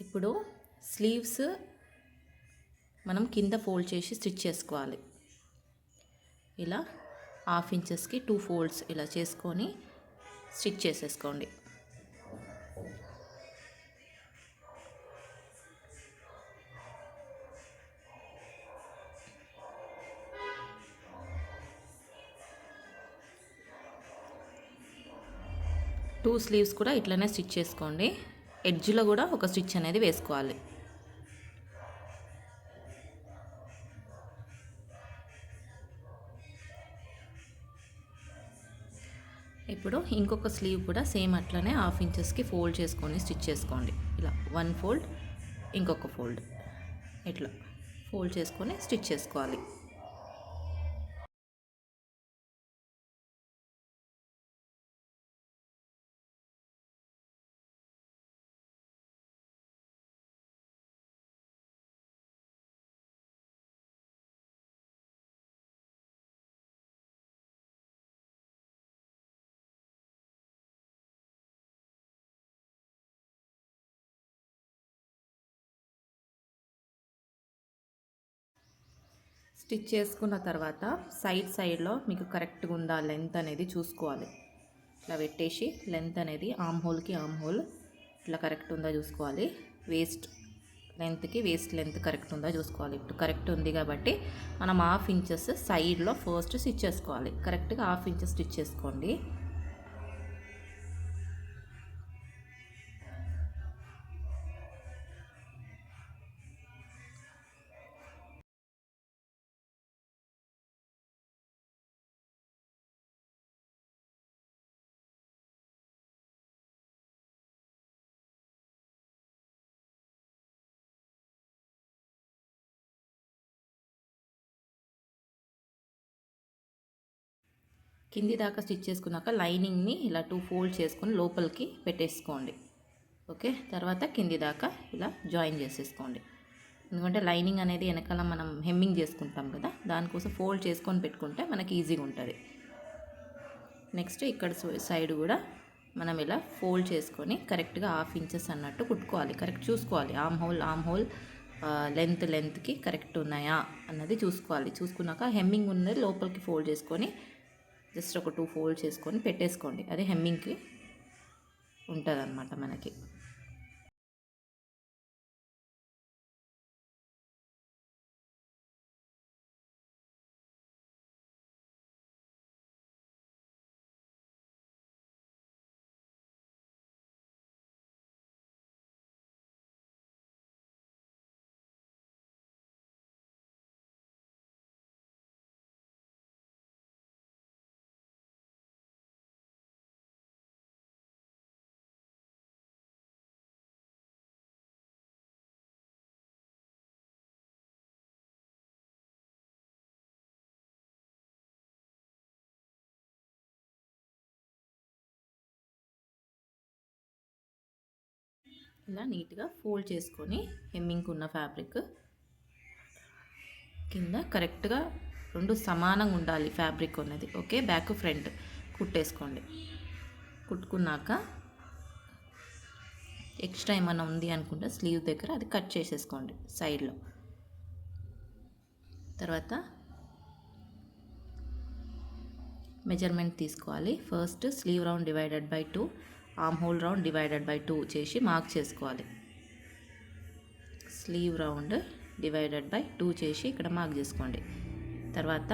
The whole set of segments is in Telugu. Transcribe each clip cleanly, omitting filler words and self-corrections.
ఇప్పుడు స్లీవ్స్ మనం కింద ఫోల్డ్ చేసి స్టిచ్ చేసుకోవాలి. ఇలా 1/2 ఇంచెస్కి 2 ఫోల్డ్స్ ఇలా చేసుకొని స్టిచ్ చేసేసుకోండి. టూ స్లీవ్స్ కూడా ఇట్లనే స్టిచ్ చేసుకోండి. ఎడ్జ్లో కూడా ఒక స్టిచ్ అనేది వేసుకోవాలి. ఇప్పుడు ఇంకొక స్లీవ్ కూడా సేమ్ అట్లనే 1/2 ఇంచెస్కి ఫోల్డ్ చేసుకొని స్టిచ్ చేసుకోండి. ఇలా 1 ఫోల్డ్, ఇంకొక ఫోల్డ్, ఇట్లా ఫోల్డ్ చేసుకొని స్టిచ్ చేసుకోవాలి. స్టిచ్ చేసుకున్న తర్వాత సైడ్లో మీకు కరెక్ట్గా ఉందా లెంత్ అనేది చూసుకోవాలి. ఇట్లా పెట్టేసి లెంత్ అనేది ఆమ్ హోల్కి ఆమ్ హోల్ ఇట్లా కరెక్ట్ ఉందా చూసుకోవాలి. వేస్ట్ లెంత్ కరెక్ట్ ఉందా చూసుకోవాలి. ఇప్పుడు కరెక్ట్ ఉంది కాబట్టి మనం 1/2 ఇంచెస్ సైడ్లో ఫస్ట్ స్టిచ్ చేసుకోవాలి. కరెక్ట్గా 1/2 ఇంచెస్ స్టిచ్ చేసుకోండి. కింది దాకా స్టిచ్ చేసుకున్నాక లైనింగ్ని ఇలా 2 ఫోల్డ్ చేసుకొని లోపలికి పెట్టేసుకోండి. ఓకే, తర్వాత కింది దాకా ఇలా జాయిన్ చేసేసుకోండి. ఎందుకంటే లైనింగ్ అనేది వెనకాల మనం హెమ్మింగ్ చేసుకుంటాం కదా, దానికోసం ఫోల్డ్ చేసుకొని పెట్టుకుంటే మనకి ఈజీగా ఉంటుంది. నెక్స్ట్ ఇక్కడ సైడ్ కూడా మనం ఇలా ఫోల్డ్ చేసుకొని కరెక్ట్గా 1/2 ఇంచెస్ అన్నట్టు కుట్టుకోవాలి. కరెక్ట్ చూసుకోవాలి. ఆమ్ హోల్ లెంత్కి కరెక్ట్ ఉన్నాయా అన్నది చూసుకోవాలి. చూసుకున్నాక హెమ్మింగ్ ఉన్నది లోపలికి ఫోల్డ్ చేసుకొని జస్ట్ ఒక 2 ఫోల్డ్ చేసుకొని పెట్టేసుకోండి. అదే హెమ్మింగ్కి ఉంటుంది అన్నమాట మనకి. ఇలా నీట్గా ఫోల్డ్ చేసుకొని హెమ్మింగ్కి ఉన్న ఫ్యాబ్రిక్ కింద కరెక్ట్గా 2 సమానంగా ఉండాలి ఫ్యాబ్రిక్ ఉన్నది. ఓకే, బ్యాక్ ఫ్రంట్ కుట్టేసుకోండి. కుట్టుకున్నాక ఎక్స్ట్రా ఏమైనా ఉంది అనుకుంటే స్లీవ్ దగ్గర అది కట్ చేసేసుకోండి సైడ్లో. తర్వాత మెజర్మెంట్ తీసుకోవాలి. First slew round divided by 2, arm hole round divided by 2 చేసి మార్క్ చేసుకోవాలి. స్లీవ్ రౌండ్ డివైడెడ్ బై 2 చేసి ఇక్కడ మార్క్ చేసుకోండి. తర్వాత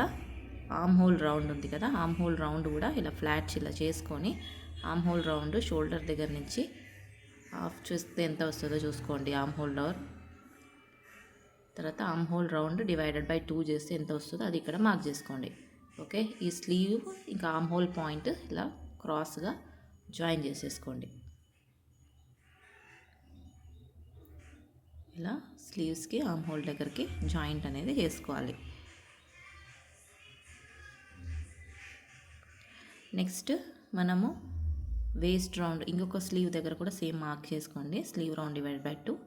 ఆమ్ హోల్ రౌండ్ ఉంది కదా, ఆమ్ హోల్ రౌండ్ కూడా ఇలా ఫ్లాట్స్ ఇలా చేసుకొని ఆమ్ హోల్ రౌండ్ షోల్డర్ దగ్గర నుంచి హాఫ్ చూస్తే ఎంత వస్తుందో చూసుకోండి. ఆమ్ హోల్ రౌండ్ తర్వాత arm hole round divided by 2 చేస్తే ఎంత వస్తుందో అది ఇక్కడ మార్క్ చేసుకోండి. ఓకే, ఈ స్లీవ్ ఇంకా ఆమ్ హోల్ పాయింట్ ఇలా క్రాస్గా జాయిన్ చేసేసుకోండి. ఇలా స్లీవ్స్కి ఆమ్ హోల్ దగ్గరికి జాయింట్ అనేది చేసుకోవాలి. నెక్స్ట్ మనము వేస్ట్ రౌండ్ ఇంకొక స్లీవ్ దగ్గర కూడా సేమ్ మార్క్ చేసుకోండి. Slew round divided by 2,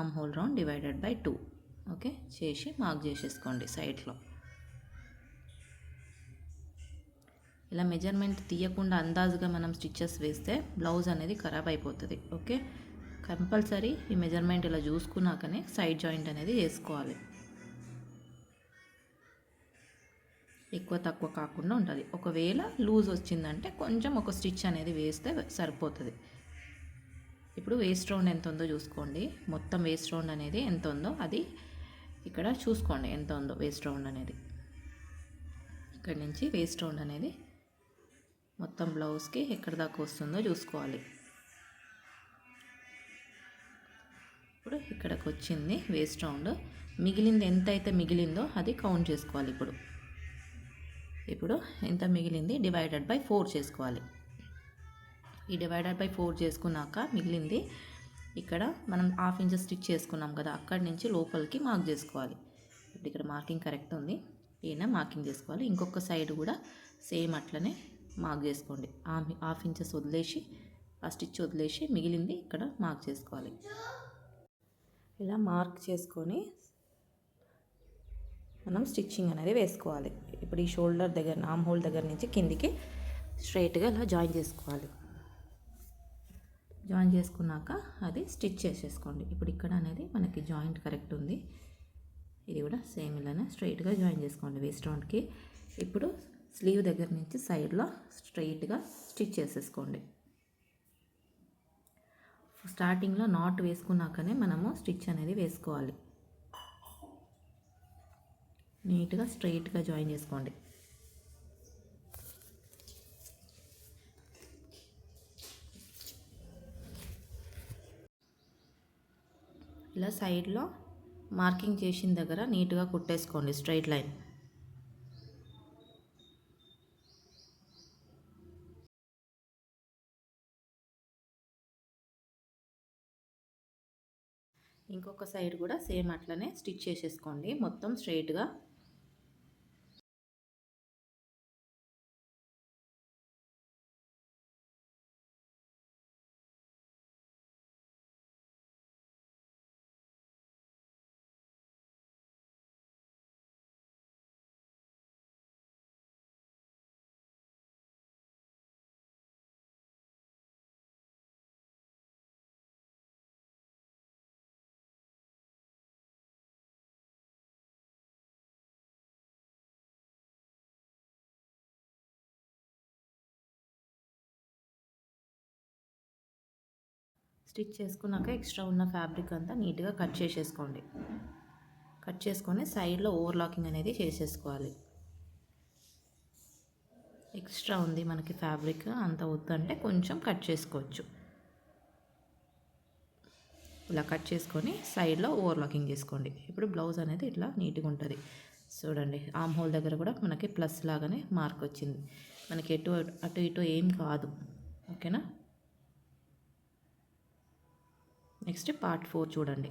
arm hole round divided by 2 okay చేసి మార్క్ చేసేసుకోండి సైడ్లో. ఇలా మెజర్మెంట్ తీయకుండా అందాజుగా మనం స్టిచ్చెస్ వేస్తే బ్లౌజ్ అనేది ఖరాబ్ అయిపోతుంది. ఓకే, కంపల్సరీ ఈ మెజర్మెంట్ ఇలా చూసుకున్నాకనే సైడ్ జాయింట్ అనేది చేసుకోవాలి. ఎక్కువ తక్కువ కాకుండా ఉంటుంది. ఒకవేళ లూజ్ వచ్చిందంటే కొంచెం ఒక స్టిచ్ అనేది వేస్తే సరిపోతుంది. ఇప్పుడు వేస్ట్ రౌండ్ ఎంత ఉందో చూసుకోండి. మొత్తం వేస్ట్ రౌండ్ అనేది ఎంత ఉందో అది ఇక్కడ చూసుకోండి. ఎంత ఉందో వేస్ట్ రౌండ్ అనేది ఇక్కడ నుంచి వేస్ట్ రౌండ్ అనేది మొత్తం బ్లౌజ్కి ఎక్కడ దాకా వస్తుందో చూసుకోవాలి. ఇప్పుడు ఇక్కడికి వచ్చింది వేస్ట్ రౌండ్. మిగిలింది ఎంత అయితే మిగిలిందో అది కౌంట్ చేసుకోవాలి. ఇప్పుడు ఎంత మిగిలింది డివైడెడ్ బై 4 చేసుకోవాలి. ఈ డివైడెడ్ బై 4 చేసుకున్నాక మిగిలింది ఇక్కడ మనం 1/2 ఇంచ్ స్టిచ్ చేసుకున్నాం కదా, అక్కడి నుంచి లోపలికి మార్క్ చేసుకోవాలి. ఇప్పుడు ఇక్కడ మార్కింగ్ కరెక్ట్ ఉంది, ఈయన మార్కింగ్ చేసుకోవాలి. ఇంకొక సైడ్ కూడా సేమ్ అట్లనే మార్క్ చేసుకోండి. 1/2 ఇంచెస్ వదిలేసి ఆ స్టిచ్ వదిలేసి మిగిలింది ఇక్కడ మార్క్ చేసుకోవాలి. ఇలా మార్క్ చేసుకొని మనం స్టిచ్చింగ్ అనేది వేసుకోవాలి. ఇప్పుడు ఈ షోల్డర్ దగ్గర ఆర్మ్ హోల్ దగ్గర నుంచి కిందికి స్ట్రైట్గా ఇలా జాయిన్ చేసుకోవాలి. జాయిన్ చేసుకున్నాక అది స్టిచ్ చేసేసుకోండి. ఇప్పుడు ఇక్కడ అనేది మనకి జాయింట్ కరెక్ట్ ఉంది. ఇది కూడా సేమ్ ఇలానే స్ట్రైట్గా జాయిన్ చేసుకోండి వేస్ట్ రౌండ్కి. ఇప్పుడు స్లీవ్ దగ్గర నుంచి సైడ్లో స్ట్రైట్గా స్టిచ్ చేసేసుకోండి. స్టార్టింగ్లో నాట్ వేసుకున్నాకనే మనము స్టిచ్ అనేది వేసుకోవాలి. నీట్గా స్ట్రైట్గా జాయిన్ చేసుకోండి. ఇలా సైడ్లో మార్కింగ్ చేసిన దగ్గర నీట్గా కుట్టేసుకోండి స్ట్రైట్ లైన్. ఇంకొక సైడ్ కూడా సేమ్ అట్లనే స్టిచ్ చేసేసుకోండి మొత్తం స్ట్రైట్గా. స్టిచ్ చేసుకున్నాక ఎక్స్ట్రా ఉన్న ఫ్యాబ్రిక్ అంతా నీట్గా కట్ చేసేసుకోండి. కట్ చేసుకొని సైడ్లో ఓవర్లాకింగ్ అనేది చేసేసుకోవాలి. ఎక్స్ట్రా ఉంది మనకి ఫ్యాబ్రిక్ అంత వద్దంటే కొంచెం కట్ చేసుకోవచ్చు. ఇలా కట్ చేసుకొని సైడ్లో ఓవర్లాకింగ్ చేసుకోండి. ఇప్పుడు బ్లౌజ్ అనేది ఇట్లా నీట్గా ఉంటుంది. చూడండి ఆర్మ్ హోల్ దగ్గర కూడా మనకి ప్లస్ లాగానే మార్క్ వచ్చింది. మనకి అటు ఇటు ఏం కాదు. ఓకేనా. నెక్స్ట్ పార్ట్ 4 చూడండి.